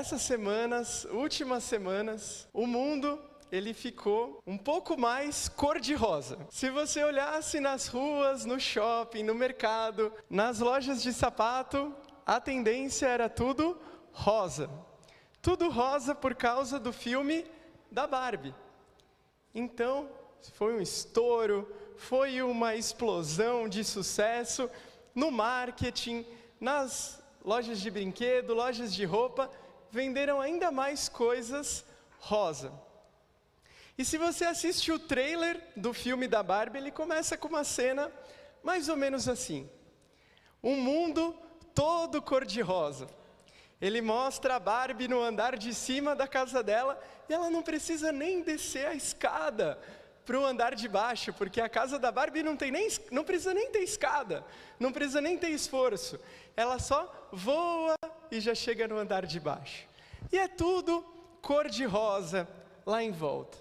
essas semanas, últimas semanas, o mundo ele ficou um pouco mais cor-de-rosa. Se você olhasse nas ruas, no shopping, no mercado, nas lojas de sapato, a tendência era tudo rosa. Tudo rosa por causa do filme da Barbie. Então, foi um estouro, foi uma explosão de sucesso no marketing, nas lojas de brinquedo, lojas de roupa, venderam ainda mais coisas rosa. E se você assiste o trailer do filme da Barbie, ele começa com uma cena mais ou menos assim. Um mundo todo cor-de-rosa. Ele mostra a Barbie no andar de cima da casa dela e ela não precisa nem descer a escada para o andar de baixo, porque a casa da Barbie não precisa nem ter escada, não precisa nem ter esforço. Ela só voa e já chega no andar de baixo. E é tudo cor-de-rosa lá em volta.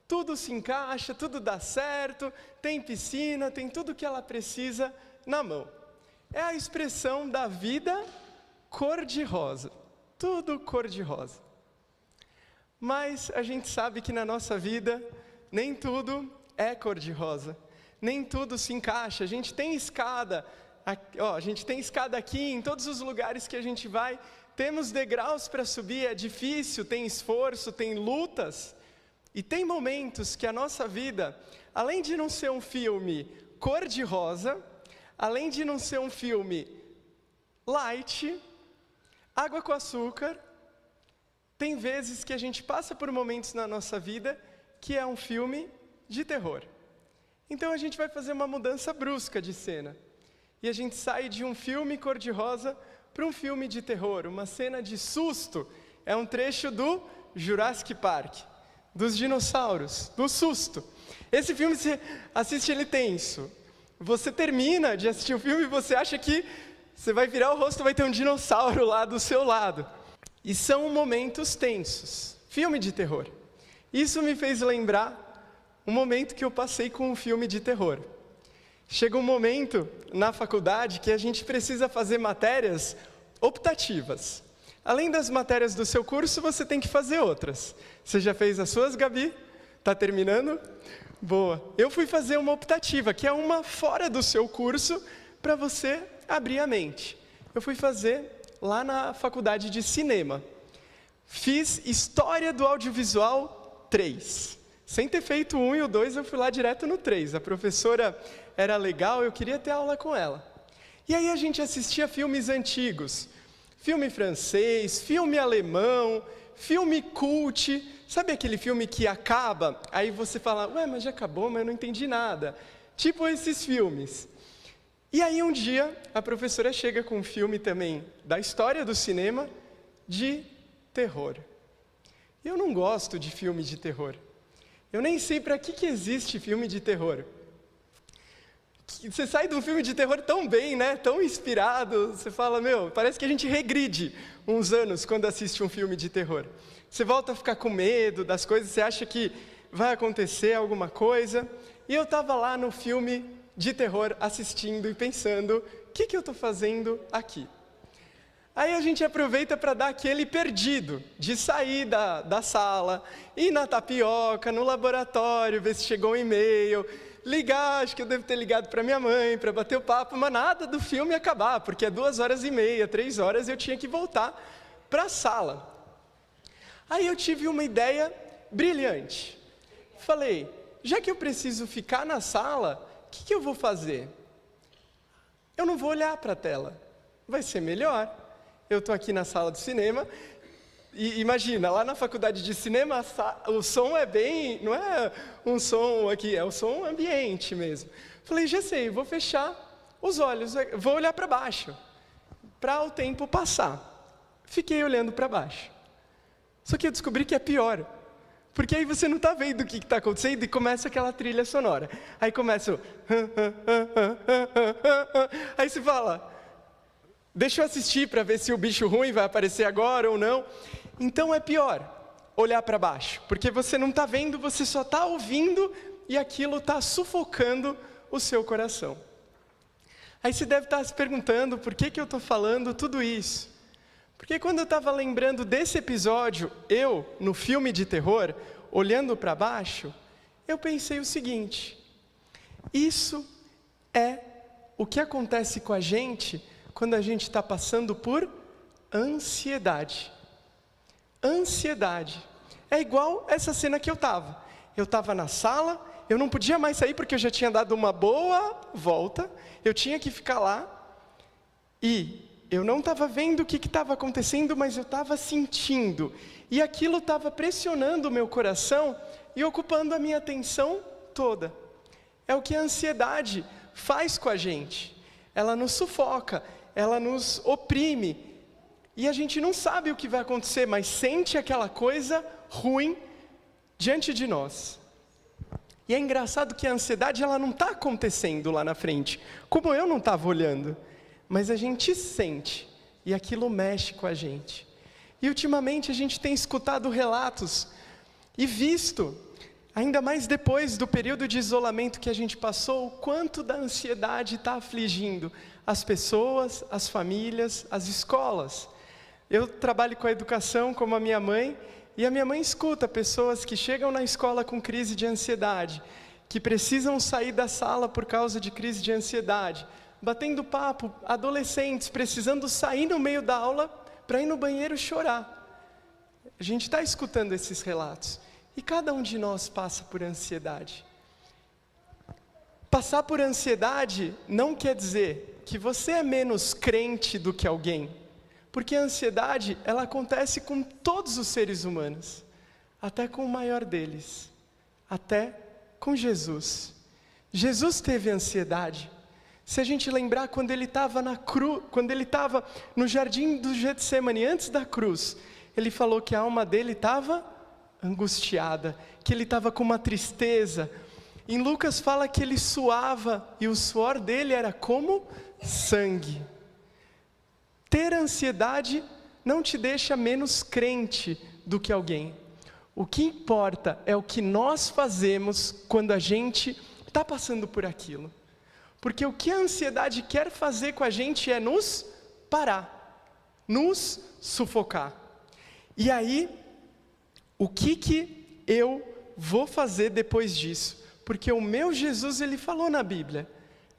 Tudo se encaixa, tudo dá certo, tem piscina, tem tudo que ela precisa na mão. É a expressão da vida cor-de-rosa. Tudo cor-de-rosa. Mas a gente sabe que na nossa vida, nem tudo é cor-de-rosa. Nem tudo se encaixa. A gente tem escada, a gente tem escada aqui, em todos os lugares que a gente vai. Temos degraus para subir, é difícil, tem esforço, tem lutas. E tem momentos que a nossa vida, além de não ser um filme cor-de-rosa, além de não ser um filme light, água com açúcar, tem vezes que a gente passa por momentos na nossa vida que é um filme de terror. Então a gente vai fazer uma mudança brusca de cena. E a gente sai de um filme cor-de-rosa para um filme de terror, uma cena de susto. É um trecho do Jurassic Park, dos dinossauros, do susto. Esse filme, você assiste ele tenso. Você termina de assistir o filme e você acha que você vai virar o rosto e vai ter um dinossauro lá do seu lado. E são momentos tensos. Filme de terror. Isso me fez lembrar um momento que eu passei com um filme de terror. Chega um momento na faculdade que a gente precisa fazer matérias optativas. Além das matérias do seu curso, você tem que fazer outras. Você já fez as suas, Gabi? Está terminando? Boa. Eu fui fazer uma optativa, que é uma fora do seu curso, para você abrir a mente. Eu fui fazer lá na faculdade de cinema. Fiz História do Audiovisual 3. Sem ter feito o 1 e o 2, eu fui lá direto no 3. A professora era legal, eu queria ter aula com ela. E aí a gente assistia filmes antigos. Filme francês, filme alemão, filme cult. Sabe aquele filme que acaba, aí você fala, ué, mas já acabou, mas eu não entendi nada. Tipo esses filmes. E aí um dia, a professora chega com um filme também da história do cinema de terror. Eu não gosto de filme de terror. Eu nem sei para que existe filme de terror. Você sai de um filme de terror tão bem, né? Tão inspirado, você fala, parece que a gente regride uns anos quando assiste um filme de terror. Você volta a ficar com medo das coisas, você acha que vai acontecer alguma coisa. E eu estava lá no filme de terror assistindo e pensando, o que eu estou fazendo aqui? Aí a gente aproveita para dar aquele perdido, de sair da sala, ir na tapioca, no laboratório, ver se chegou um e-mail, ligar, acho que eu devo ter ligado para minha mãe, para bater o papo, mas nada do filme acabar, porque é 2h30, 3 horas, eu tinha que voltar para a sala. Aí eu tive uma ideia brilhante. Falei, já que eu preciso ficar na sala, o que eu vou fazer? Eu não vou olhar para a tela, vai ser melhor. Eu estou aqui na sala do cinema, e imagina, lá na faculdade de cinema, o som é bem, não é um som aqui, é o som ambiente mesmo. Falei, já sei, vou fechar os olhos, vou olhar para baixo, para o tempo passar. Fiquei olhando para baixo. Só que eu descobri que é pior, porque aí você não está vendo o que está acontecendo e começa aquela trilha sonora. Aí começa o... Aí você fala... Deixa eu assistir para ver se o bicho ruim vai aparecer agora ou não. Então é pior olhar para baixo, porque você não está vendo, você só está ouvindo e aquilo está sufocando o seu coração. Aí você deve estar se perguntando por que eu estou falando tudo isso. Porque quando eu estava lembrando desse episódio, eu, no filme de terror, olhando para baixo, eu pensei o seguinte: isso é o que acontece com a gente quando a gente está passando por ansiedade. Ansiedade. É igual essa cena que eu estava. Eu estava na sala, eu não podia mais sair porque eu já tinha dado uma boa volta, eu tinha que ficar lá, e eu não estava vendo o que estava acontecendo, mas eu estava sentindo. E aquilo estava pressionando o meu coração e ocupando a minha atenção toda. É o que a ansiedade faz com a gente. Ela nos sufoca, ela nos oprime. E a gente não sabe o que vai acontecer, mas sente aquela coisa ruim diante de nós. E é engraçado que a ansiedade ela não está acontecendo lá na frente, como eu não estava olhando. Mas a gente sente, e aquilo mexe com a gente. E ultimamente a gente tem escutado relatos e visto, ainda mais depois do período de isolamento que a gente passou, o quanto da ansiedade está afligindo as pessoas, as famílias, as escolas. Eu trabalho com a educação como a minha mãe, e a minha mãe escuta pessoas que chegam na escola com crise de ansiedade, que precisam sair da sala por causa de crise de ansiedade, batendo papo, adolescentes precisando sair no meio da aula para ir no banheiro chorar. A gente está escutando esses relatos. E cada um de nós passa por ansiedade. Passar por ansiedade não quer dizer que você é menos crente do que alguém. Porque a ansiedade, ela acontece com todos os seres humanos. Até com o maior deles. Até com Jesus. Jesus teve ansiedade. Se a gente lembrar quando ele estava quando ele estava no jardim do Getsemane, antes da cruz, ele falou que a alma dele estava angustiada, que ele estava com uma tristeza. Em Lucas fala que ele suava e o suor dele era como sangue. Ter ansiedade não te deixa menos crente do que alguém. O que importa é o que nós fazemos quando a gente está passando por aquilo. Porque o que a ansiedade quer fazer com a gente é nos parar, nos sufocar. E aí, o que eu vou fazer depois disso? Porque o meu Jesus, ele falou na Bíblia,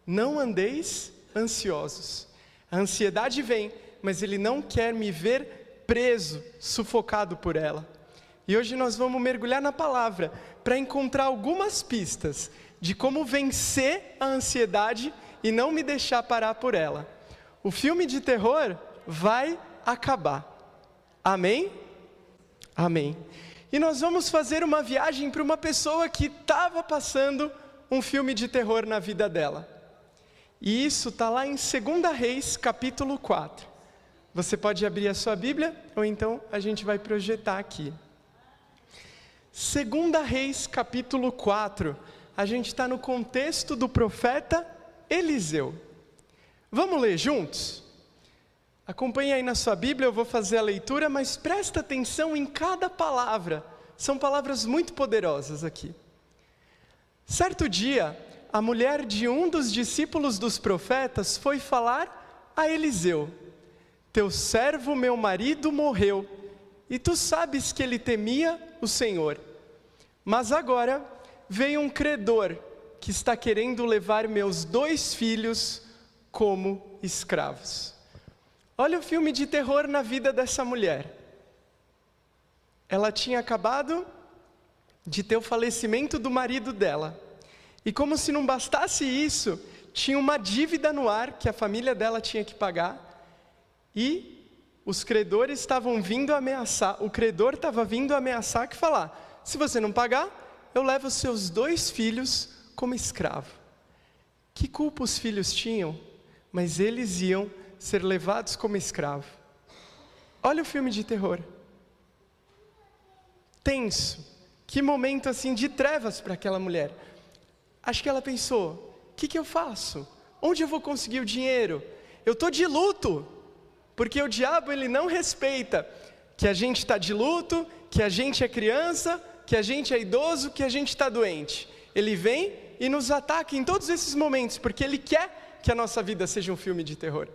não andeis ansiosos. A ansiedade vem, mas ele não quer me ver preso, sufocado por ela. E hoje nós vamos mergulhar na palavra, para encontrar algumas pistas de como vencer a ansiedade e não me deixar parar por ela. O filme de terror vai acabar. Amém? Amém. E nós vamos fazer uma viagem para uma pessoa que estava passando um filme de terror na vida dela. E isso está lá em 2 Reis, capítulo 4. Você pode abrir a sua Bíblia, ou então a gente vai projetar aqui. 2 Reis, capítulo 4. A gente está no contexto do profeta Eliseu. Vamos ler juntos? Acompanhe aí na sua Bíblia, eu vou fazer a leitura, mas presta atenção em cada palavra. São palavras muito poderosas aqui. Certo dia, a mulher de um dos discípulos dos profetas foi falar a Eliseu: teu servo, meu marido, morreu, e tu sabes que ele temia o Senhor. Mas agora veio um credor que está querendo levar meus 2 filhos como escravos. Olha o filme de terror na vida dessa mulher. Ela tinha acabado de ter o falecimento do marido dela. E como se não bastasse isso, tinha uma dívida no ar que a família dela tinha que pagar. E os credores estavam vindo ameaçar, o credor estava vindo ameaçar que falar: se você não pagar, eu levo os seus 2 filhos como escravo. Que culpa os filhos tinham? Mas eles iam ser levados como escravo. Olha o filme de terror. Tenso. Que momento assim de trevas para aquela mulher. Acho que ela pensou: o que eu faço? Onde eu vou conseguir o dinheiro? Eu estou de luto. Porque o diabo ele não respeita que a gente está de luto, que a gente é criança, que a gente é idoso, que a gente está doente. Ele vem e nos ataca em todos esses momentos, porque ele quer que a nossa vida seja um filme de terror.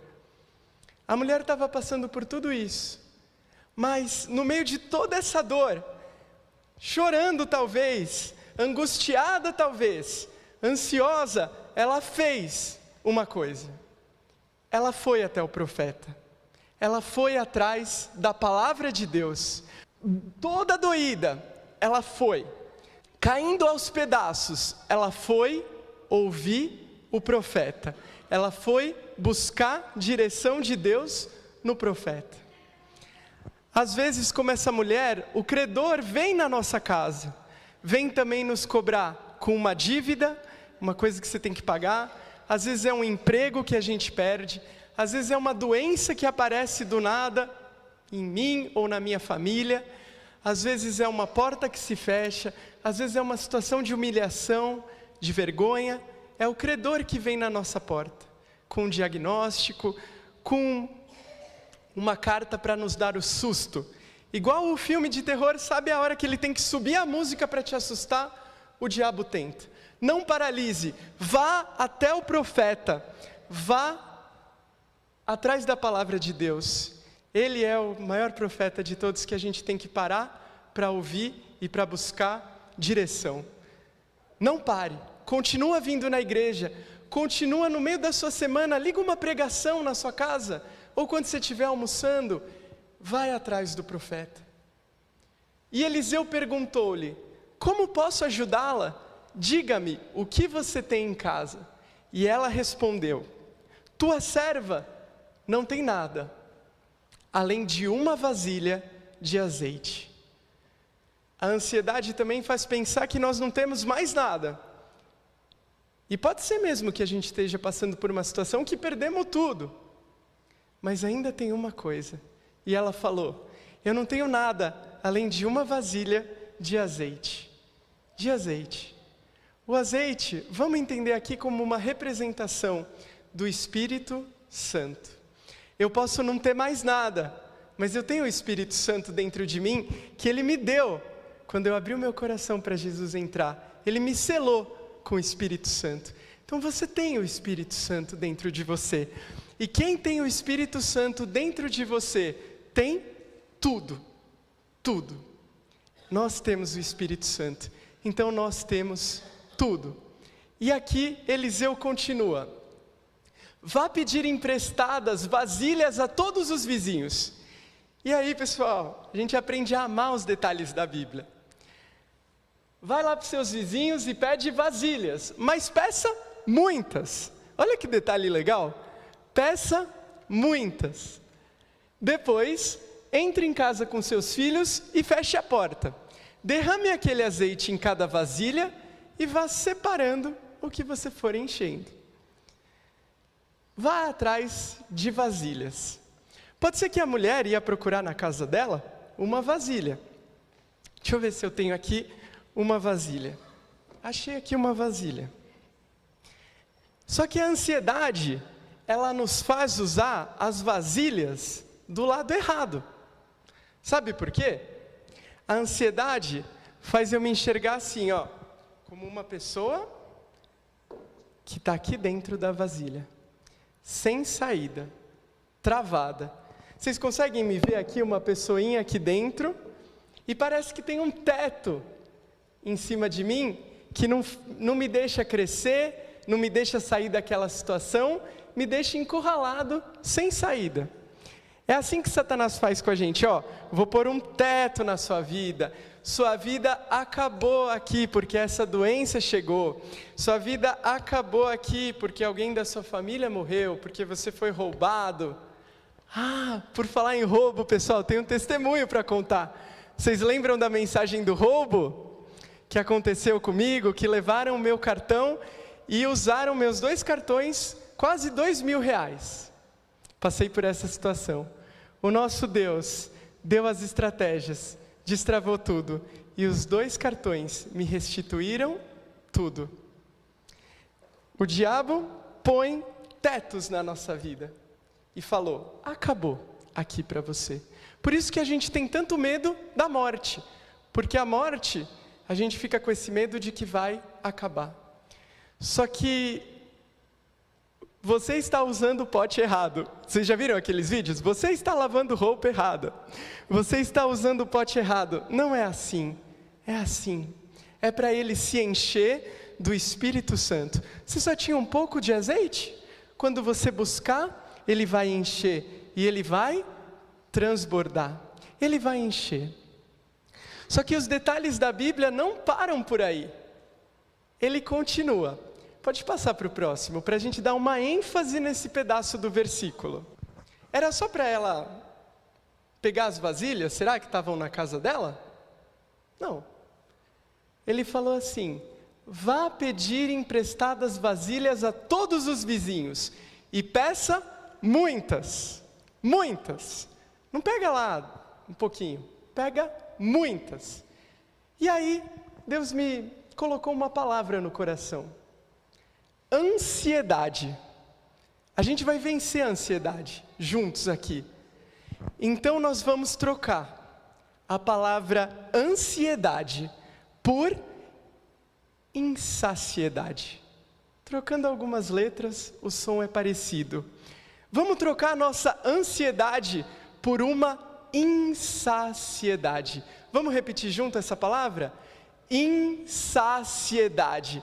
A mulher estava passando por tudo isso, mas no meio de toda essa dor, chorando talvez, angustiada talvez, ansiosa, ela fez uma coisa. Ela foi até o profeta. Ela foi atrás da palavra de Deus. Toda doída, ela foi. Caindo aos pedaços, ela foi ouvir o profeta. Ela foi buscar direção de Deus no profeta. Às vezes, como essa mulher, o credor vem na nossa casa, vem também nos cobrar com uma dívida, uma coisa que você tem que pagar. Às vezes é um emprego que a gente perde, às vezes é uma doença que aparece do nada, em mim ou na minha família, às vezes é uma porta que se fecha, às vezes é uma situação de humilhação, de vergonha. É o credor que vem na nossa porta, com um diagnóstico, com uma carta para nos dar o susto. Igual o filme de terror, sabe a hora que ele tem que subir a música para te assustar? O diabo tenta. Não paralise, vá até o profeta, vá atrás da palavra de Deus. Ele é o maior profeta de todos que a gente tem que parar para ouvir e para buscar direção. Não pare, continua vindo na igreja, continua no meio da sua semana, liga uma pregação na sua casa, ou quando você estiver almoçando, vai atrás do profeta. E Eliseu perguntou-lhe: como posso ajudá-la? Diga-me o que você tem em casa. E ela respondeu: tua serva não tem nada, além de uma vasilha de azeite. A ansiedade também faz pensar que nós não temos mais nada. E pode ser mesmo que a gente esteja passando por uma situação que perdemos tudo. Mas ainda tem uma coisa. E ela falou: eu não tenho nada, além de uma vasilha de azeite. De azeite. O azeite, vamos entender aqui como uma representação do Espírito Santo. Eu posso não ter mais nada, mas eu tenho o Espírito Santo dentro de mim, que Ele me deu, quando eu abri o meu coração para Jesus entrar. Ele me selou com o Espírito Santo. Então você tem o Espírito Santo dentro de você. E quem tem o Espírito Santo dentro de você, tem tudo. Tudo. Nós temos o Espírito Santo. Então nós temos tudo. E aqui Eliseu continua: vá pedir emprestadas vasilhas a todos os vizinhos. E aí, pessoal, a gente aprende a amar os detalhes da Bíblia. Vai lá para os seus vizinhos e pede vasilhas, mas peça muitas. Olha que detalhe legal. Peça muitas. Depois, entre em casa com seus filhos e feche a porta. Derrame aquele azeite em cada vasilha e vá separando o que você for enchendo. Vá atrás de vasilhas. Pode ser que a mulher ia procurar na casa dela uma vasilha. Deixa eu ver se eu tenho aqui uma vasilha. Achei aqui uma vasilha. Só que a ansiedade, ela nos faz usar as vasilhas do lado errado. Sabe por quê? A ansiedade faz eu me enxergar assim, ó, como uma pessoa que está aqui dentro da vasilha, sem saída, travada. Vocês conseguem me ver aqui, uma pessoinha aqui dentro, e parece que tem um teto em cima de mim, que não me deixa crescer, não me deixa sair daquela situação, me deixa encurralado, sem saída. É assim que Satanás faz com a gente, ó, vou pôr um teto na sua vida acabou aqui porque essa doença chegou, sua vida acabou aqui porque alguém da sua família morreu, porque você foi roubado. Por falar em roubo, pessoal, tem um testemunho para contar. Vocês lembram da mensagem do roubo que aconteceu comigo, que levaram o meu cartão e usaram meus 2 cartões, quase R$2.000. Passei por essa situação. O nosso Deus deu as estratégias, destravou tudo, e os 2 cartões me restituíram tudo. O diabo põe tetos na nossa vida e falou: acabou aqui para você. Por isso que a gente tem tanto medo da morte, porque a morte, a gente fica com esse medo de que vai acabar. Só que Você está usando o pote errado. Vocês já viram aqueles vídeos? Você está lavando roupa errada. Você está usando o pote errado. Não é assim. É assim. É para ele se encher do Espírito Santo. Você só tinha um pouco de azeite? Quando você buscar, ele vai encher. E ele vai transbordar. Ele vai encher. Só que os detalhes da Bíblia não param por aí. Ele continua. Pode passar para o próximo, para a gente dar uma ênfase nesse pedaço do versículo. Era só para ela pegar as vasilhas? Será que estavam na casa dela? Não. Ele falou assim: vá pedir emprestadas vasilhas a todos os vizinhos e peça muitas. Muitas. Não pega lá um pouquinho, pega muitas. E aí, Deus me colocou uma palavra no coração. Ansiedade. A gente vai vencer a ansiedade juntos aqui. Então nós vamos trocar a palavra ansiedade por insaciedade. Trocando algumas letras, o som é parecido. Vamos trocar a nossa ansiedade por uma insaciedade. Vamos repetir junto essa palavra? Insaciedade.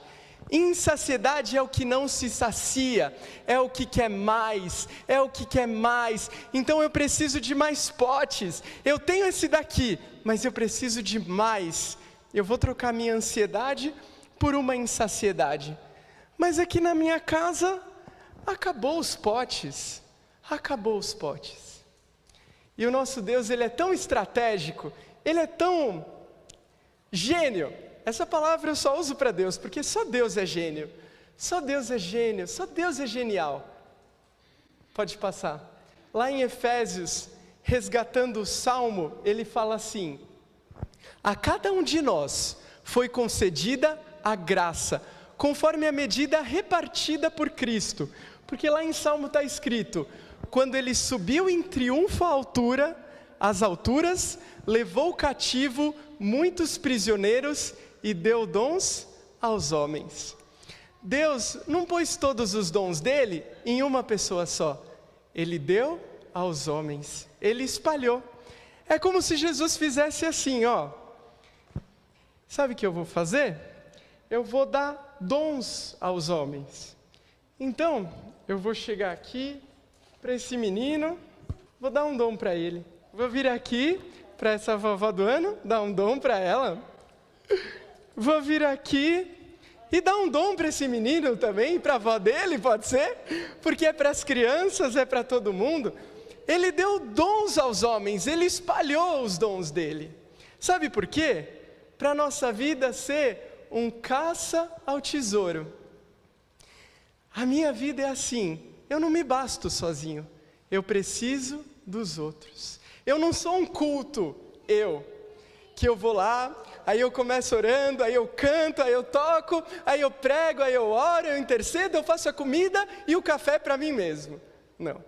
Insaciedade é o que não se sacia, é o que quer mais, é o que quer mais. Então eu preciso de mais potes. Eu tenho esse daqui, mas eu preciso de mais. Eu vou trocar minha ansiedade por uma insaciedade. Mas aqui na minha casa, acabou os potes. Acabou os potes. E o nosso Deus, ele é tão estratégico, ele é tão gênio. Essa palavra eu só uso para Deus, porque só Deus é gênio. Só Deus é gênio, só Deus é genial. Pode passar. Lá em Efésios, resgatando o Salmo, ele fala assim: a cada um de nós foi concedida a graça, conforme a medida repartida por Cristo. Porque lá em Salmo está escrito: quando ele subiu em triunfo às alturas, levou cativo muitos prisioneiros e deu dons aos homens. Deus não pôs todos os dons dele em uma pessoa só. Ele deu aos homens. Ele espalhou. É como se Jesus fizesse assim, ó. Sabe o que eu vou fazer? Eu vou dar dons aos homens. Então, eu vou chegar aqui para esse menino, vou dar um dom para ele. Vou vir aqui para essa vovó do ano, dar um dom para ela. Vou vir aqui e dar um dom para esse menino também, para a avó dele, pode ser? Porque é para as crianças, é para todo mundo. Ele deu dons aos homens, ele espalhou os dons dele. Sabe por quê? Para a nossa vida ser um caça ao tesouro. A minha vida é assim, eu não me basto sozinho, eu preciso dos outros. Eu não sou um culto, que eu vou lá, aí eu começo orando, aí eu canto, aí eu toco, aí eu prego, aí eu oro, eu intercedo, eu faço a comida e o café para mim mesmo. Não.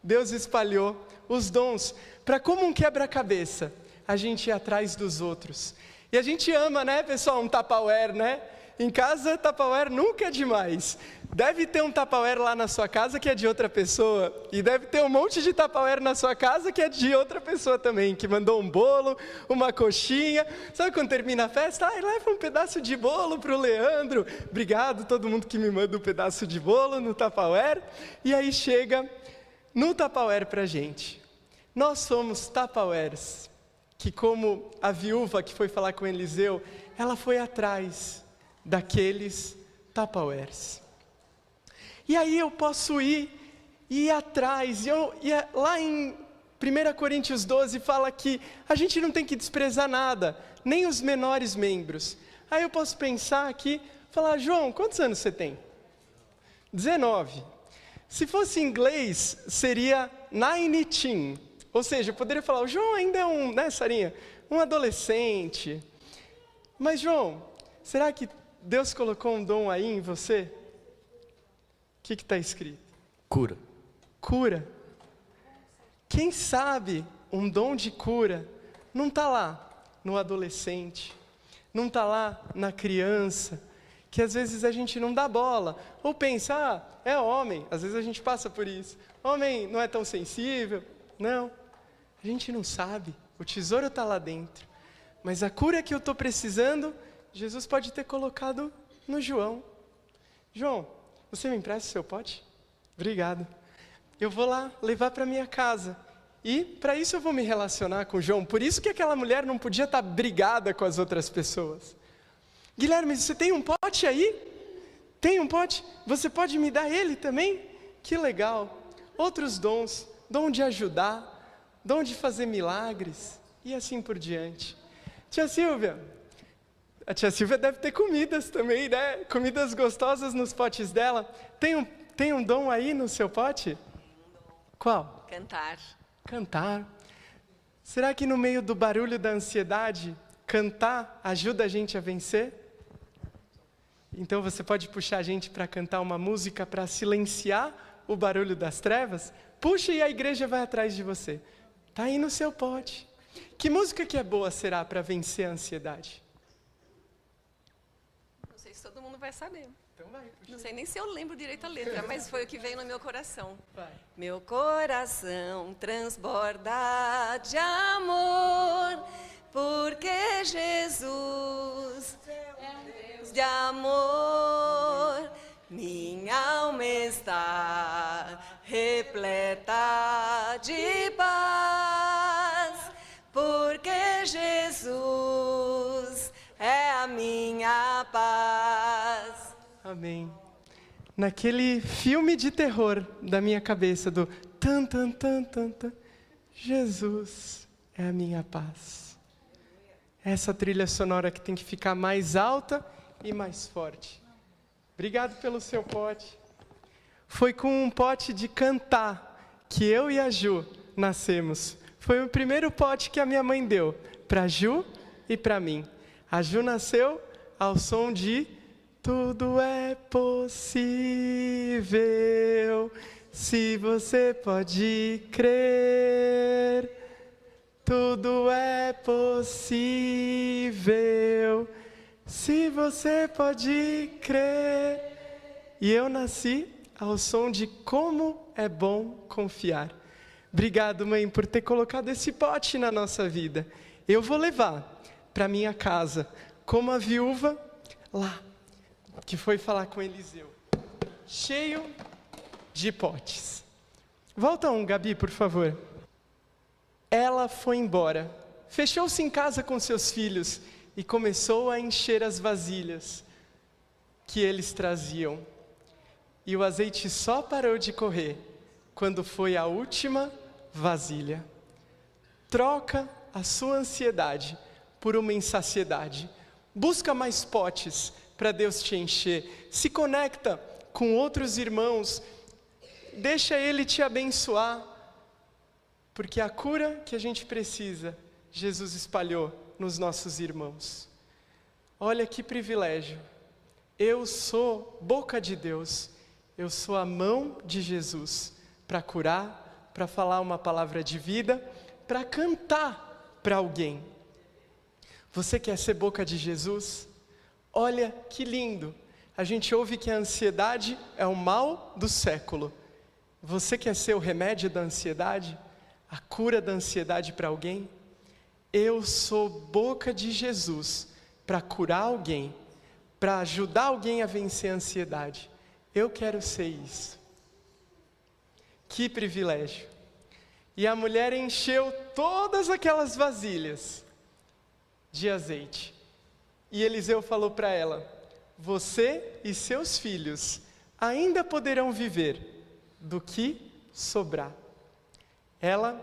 Deus espalhou os dons para, como um quebra-cabeça, a gente ir atrás dos outros. E a gente ama, né, pessoal, um Tupperware, né? Em casa, Tupperware nunca é demais. Deve ter um Tupperware lá na sua casa que é de outra pessoa. E deve ter um monte de Tupperware na sua casa que é de outra pessoa também, que mandou um bolo, uma coxinha. Sabe quando termina a festa? Leva um pedaço de bolo para o Leandro. Obrigado todo mundo que me manda um pedaço de bolo no Tupperware. E aí chega no Tupperware para a gente. Nós somos Tupperwares, que como a viúva que foi falar com Eliseu, ela foi atrás daqueles Tupperwares. E aí eu posso ir atrás. Lá em 1 Coríntios 12 fala que a gente não tem que desprezar nada, nem os menores membros. Aí eu posso pensar aqui, falar: João, quantos anos você tem? 19. Se fosse em inglês, seria 19. Ou seja, eu poderia falar: o João ainda é né, Sarinha? Um adolescente. Mas João, será que Deus colocou um dom aí em você? O que está escrito? Cura. Cura. Quem sabe um dom de cura não está lá no adolescente, não está lá na criança. que às vezes a gente não dá bola, ou pensa, é homem, às vezes a gente passa por isso, homem não é tão sensível, não, a gente não sabe, o tesouro está lá dentro, mas a cura que eu estou precisando, Jesus pode ter colocado no João. João, você me empresta o seu pote? Obrigado. Eu vou lá levar para minha casa. E para isso eu vou me relacionar com o João. Por isso que aquela mulher não podia estar brigada com as outras pessoas. Guilherme, você tem um pote aí? Tem um pote? Você pode me dar ele também? Que legal. Outros dons. Dom de ajudar. Dom de fazer milagres. E assim por diante. Tia Silvia. A tia Silvia deve ter comidas também, né? Comidas gostosas nos potes dela. Tem um dom aí no seu pote? Qual? Cantar. Cantar. Será que no meio do barulho da ansiedade, cantar ajuda a gente a vencer? Então você pode puxar a gente para cantar uma música para silenciar o barulho das trevas? Puxa e a igreja vai atrás de você. Está aí no seu pote. Que música que é boa será para vencer a ansiedade? Não sei se todo mundo vai saber. Então vai, Não sei nem se eu lembro direito a letra, mas foi o que veio no meu coração. Vai. Meu coração transborda de amor, porque Jesus é um Deus de amor. Minha alma está repleta de paz, porque Jesus é a minha paz. Amém. Naquele filme de terror da minha cabeça, do tan, tan, tan, tan, tan, Jesus é a minha paz. Essa trilha sonora que tem que ficar mais alta e mais forte. Obrigado pelo seu pote. Foi com um pote de cantar que eu e a Ju nascemos. Foi o primeiro pote que a minha mãe deu para a Ju e para mim. A Ju nasceu ao som de tudo é possível, se você pode crer. Tudo é possível, se você pode crer. E eu nasci ao som de como é bom confiar. Obrigado, mãe, por ter colocado esse pote na nossa vida. Eu vou levar para minha casa, como a viúva lá, que foi falar com Eliseu, cheio de potes. Volta Gabi, por favor. Ela foi embora, fechou-se em casa com seus filhos e começou a encher as vasilhas que eles traziam. E o azeite só parou de correr quando foi a última vasilha. Troca a sua ansiedade por uma insaciedade. Busca mais potes para Deus te encher. Se conecta com outros irmãos. Deixa Ele te abençoar. Porque a cura que a gente precisa, Jesus espalhou nos nossos irmãos. Olha que privilégio. Eu sou boca de Deus. Eu sou a mão de Jesus para curar, para falar uma palavra de vida, para cantar para alguém. Você quer ser boca de Jesus? Olha que lindo. A gente ouve que a ansiedade é o mal do século. Você quer ser o remédio da ansiedade? A cura da ansiedade para alguém? Eu sou boca de Jesus para curar alguém, para ajudar alguém a vencer a ansiedade. Eu quero ser isso. Que privilégio. E a mulher encheu todas aquelas vasilhas de azeite. E Eliseu falou para ela: você e seus filhos ainda poderão viver do que sobrar. Ela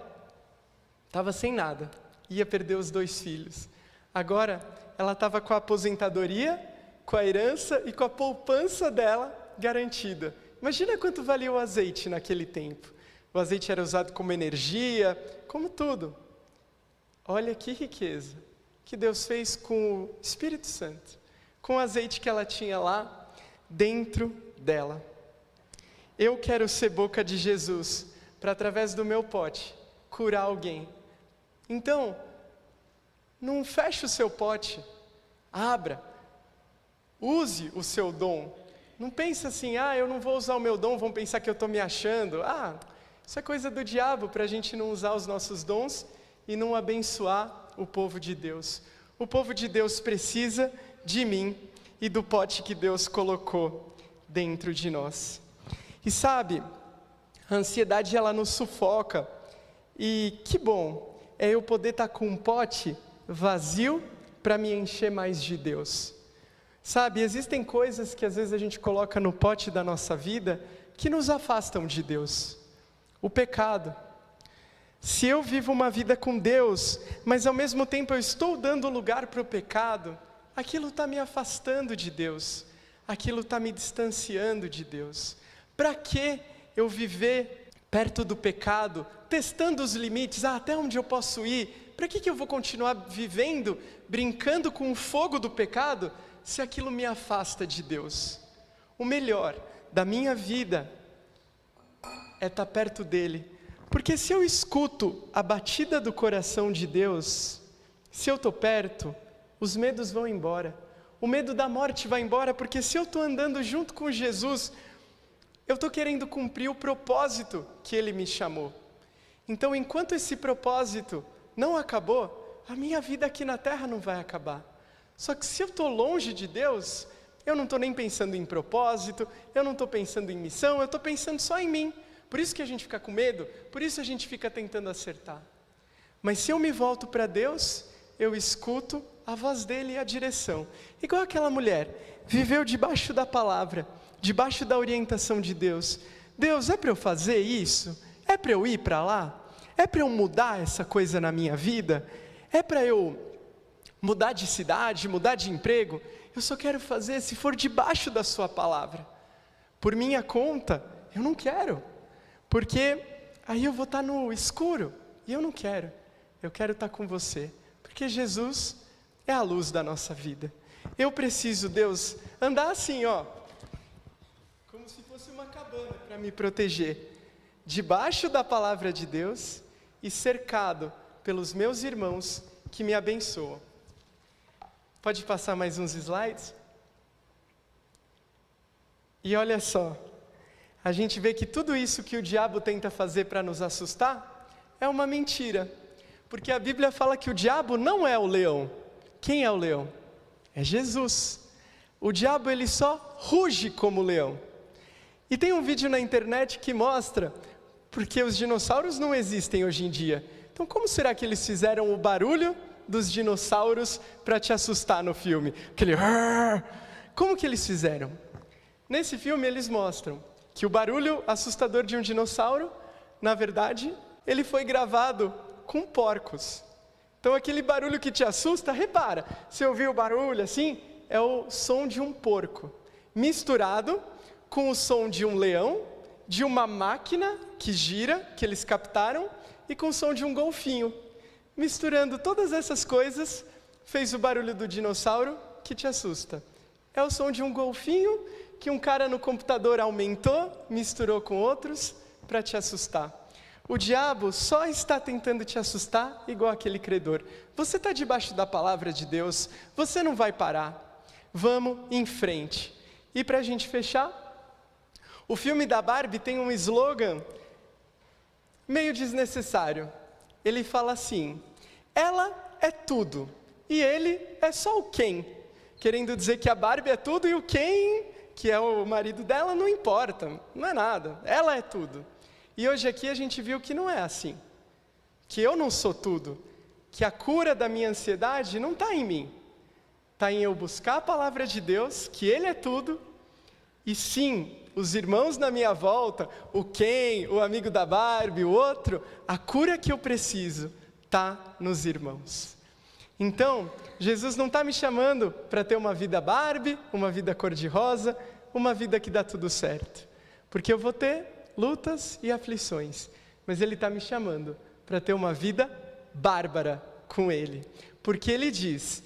estava sem nada, ia perder os 2 filhos. Agora, ela estava com a aposentadoria, com a herança e com a poupança dela garantida. Imagina quanto valia o azeite naquele tempo. O azeite era usado como energia, como tudo. Olha que riqueza que Deus fez com o Espírito Santo, com o azeite que ela tinha lá dentro dela. Eu quero ser boca de Jesus, para através do meu pote, curar alguém. Então, não feche o seu pote, abra. Use o seu dom. Não pense assim, eu não vou usar o meu dom, vão pensar que eu estou me achando. Isso é coisa do diabo, para a gente não usar os nossos dons e não abençoar o povo de Deus. O povo de Deus precisa de mim e do pote que Deus colocou dentro de nós. E sabe, a ansiedade ela nos sufoca. E que bom é eu poder estar com um pote vazio para me encher mais de Deus. Sabe, existem coisas que às vezes a gente coloca no pote da nossa vida que nos afastam de Deus. O pecado. Se eu vivo uma vida com Deus, mas ao mesmo tempo eu estou dando lugar para o pecado, aquilo está me afastando de Deus. Aquilo está me distanciando de Deus. Para que eu viver perto do pecado, testando os limites, até onde eu posso ir? Para que eu vou continuar vivendo, brincando com o fogo do pecado, se aquilo me afasta de Deus? O melhor da minha vida é estar perto dEle. Porque se eu escuto a batida do coração de Deus, se eu estou perto, os medos vão embora. O medo da morte vai embora, porque se eu estou andando junto com Jesus, eu estou querendo cumprir o propósito que Ele me chamou. Então, enquanto esse propósito não acabou, a minha vida aqui na terra não vai acabar. Só que se eu estou longe de Deus, eu não estou nem pensando em propósito, eu não estou pensando em missão, eu estou pensando só em mim. Por isso que a gente fica com medo, por isso a gente fica tentando acertar. Mas se eu me volto para Deus, eu escuto a voz dEle e a direção. Igual aquela mulher, viveu debaixo da palavra, debaixo da orientação de Deus. Deus, é para eu fazer isso? É para eu ir para lá? É para eu mudar essa coisa na minha vida? É para eu mudar de cidade, mudar de emprego? Eu só quero fazer se for debaixo da sua palavra. Por minha conta, eu não quero. Porque aí eu vou estar no escuro, e eu não quero. Eu quero estar com você, porque Jesus é a luz da nossa vida. Eu preciso, Deus, andar assim, como se fosse uma cabana para me proteger, debaixo da palavra de Deus e cercado pelos meus irmãos que me abençoam. Pode passar mais uns slides? E olha só, a gente vê que tudo isso que o diabo tenta fazer para nos assustar é uma mentira. Porque a Bíblia fala que o diabo não é o leão. Quem é o leão? É Jesus. O diabo ele só ruge como leão. E tem um vídeo na internet que mostra, porque os dinossauros não existem hoje em dia. Então como será que eles fizeram o barulho dos dinossauros para te assustar no filme? Aquele... Como que eles fizeram? Nesse filme eles mostram que o barulho assustador de um dinossauro, na verdade, ele foi gravado com porcos. Então aquele barulho que te assusta, repara, você ouviu o barulho assim, é o som de um porco, misturado com o som de um leão, de uma máquina que gira, que eles captaram, e com o som de um golfinho. Misturando todas essas coisas, fez o barulho do dinossauro que te assusta. É o som de um golfinho que um cara no computador aumentou, misturou com outros, para te assustar. O diabo só está tentando te assustar igual aquele credor. Você está debaixo da palavra de Deus, você não vai parar. Vamos em frente. E para a gente fechar, o filme da Barbie tem um slogan meio desnecessário. Ele fala assim: ela é tudo, e ele é só o Ken. Querendo dizer que a Barbie é tudo e o Ken, que é o marido dela, não importa, não é nada, ela é tudo. E hoje aqui a gente viu que não é assim, que eu não sou tudo, que a cura da minha ansiedade não está em mim, está em eu buscar a palavra de Deus, que Ele é tudo, e sim, os irmãos na minha volta, o Ken, o amigo da Barbie, o outro, a cura que eu preciso está nos irmãos. Então, Jesus não está me chamando para ter uma vida Barbie, uma vida cor-de-rosa, uma vida que dá tudo certo. Porque eu vou ter lutas e aflições, mas Ele está me chamando para ter uma vida bárbara com Ele. Porque Ele diz,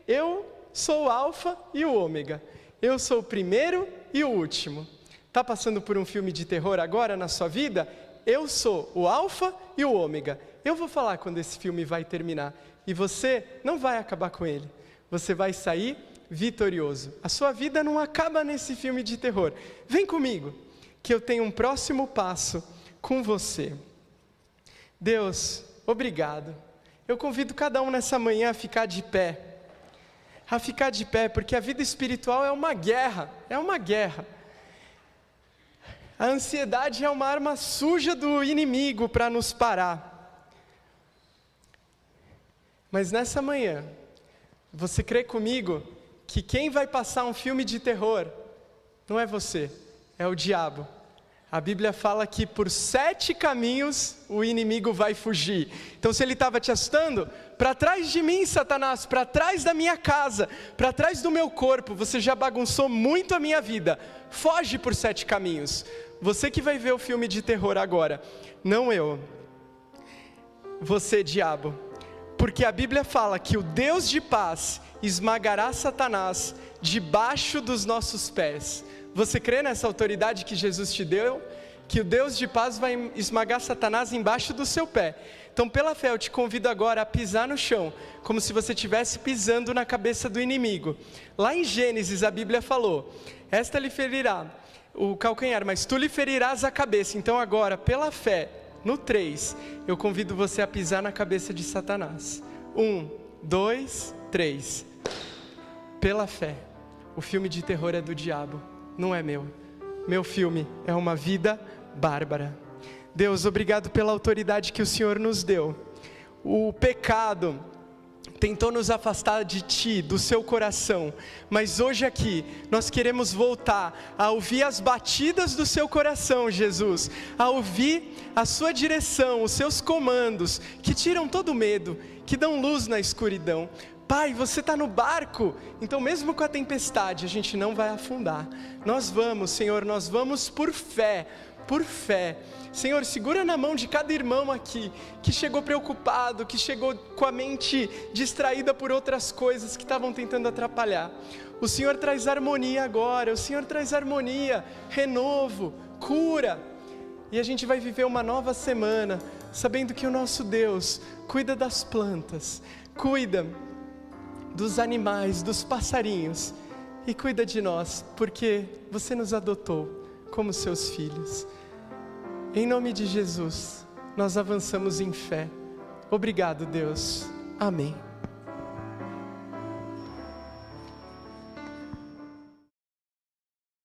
eu sou o alfa e o ômega, eu sou o primeiro e o último. Está passando por um filme de terror agora na sua vida? Eu sou o alfa e o ômega. Eu vou falar quando esse filme vai terminar. E você não vai acabar com ele. Você vai sair vitorioso. A sua vida não acaba nesse filme de terror. Vem comigo, que eu tenho um próximo passo com você. Deus, obrigado. Eu convido cada um nessa manhã a ficar de pé. A ficar de pé, porque a vida espiritual é uma guerra. É uma guerra. A ansiedade é uma arma suja do inimigo para nos parar. Mas nessa manhã, você crê comigo que quem vai passar um filme de terror não é você, é o diabo. A Bíblia fala que por 7 caminhos o inimigo vai fugir. Então se ele estava te assustando, para trás de mim, Satanás, para trás da minha casa, para trás do meu corpo, você já bagunçou muito a minha vida. Foge por 7 caminhos. Você que vai ver o filme de terror agora, não eu. Você, diabo. Porque a Bíblia fala que o Deus de paz esmagará Satanás debaixo dos nossos pés. Você crê nessa autoridade que Jesus te deu? Que o Deus de paz vai esmagar Satanás embaixo do seu pé. Então pela fé eu te convido agora a pisar no chão, como se você estivesse pisando na cabeça do inimigo. Lá em Gênesis a Bíblia falou, esta lhe ferirá o calcanhar, mas tu lhe ferirás a cabeça. Então agora, pela fé, no 3, eu convido você a pisar na cabeça de Satanás. 1, 2, 3. Pela fé, o filme de terror é do diabo, não é meu. Meu filme é uma vida bárbara. Deus, obrigado pela autoridade que o Senhor nos deu. O pecado tentou nos afastar de Ti, do Seu coração, mas hoje aqui, nós queremos voltar a ouvir as batidas do Seu coração, Jesus, a ouvir a Sua direção, os Seus comandos, que tiram todo medo, que dão luz na escuridão. Pai, você está no barco, então mesmo com a tempestade, a gente não vai afundar. Nós vamos, Senhor, nós vamos por fé, por fé. Senhor, segura na mão de cada irmão aqui, que chegou preocupado, que chegou com a mente distraída por outras coisas que estavam tentando atrapalhar. O Senhor traz harmonia agora, o Senhor traz harmonia, renovo, cura. E a gente vai viver uma nova semana, sabendo que o nosso Deus cuida das plantas, cuida dos animais, dos passarinhos, e cuida de nós, porque você nos adotou como seus filhos. Em nome de Jesus, nós avançamos em fé. Obrigado, Deus. Amém.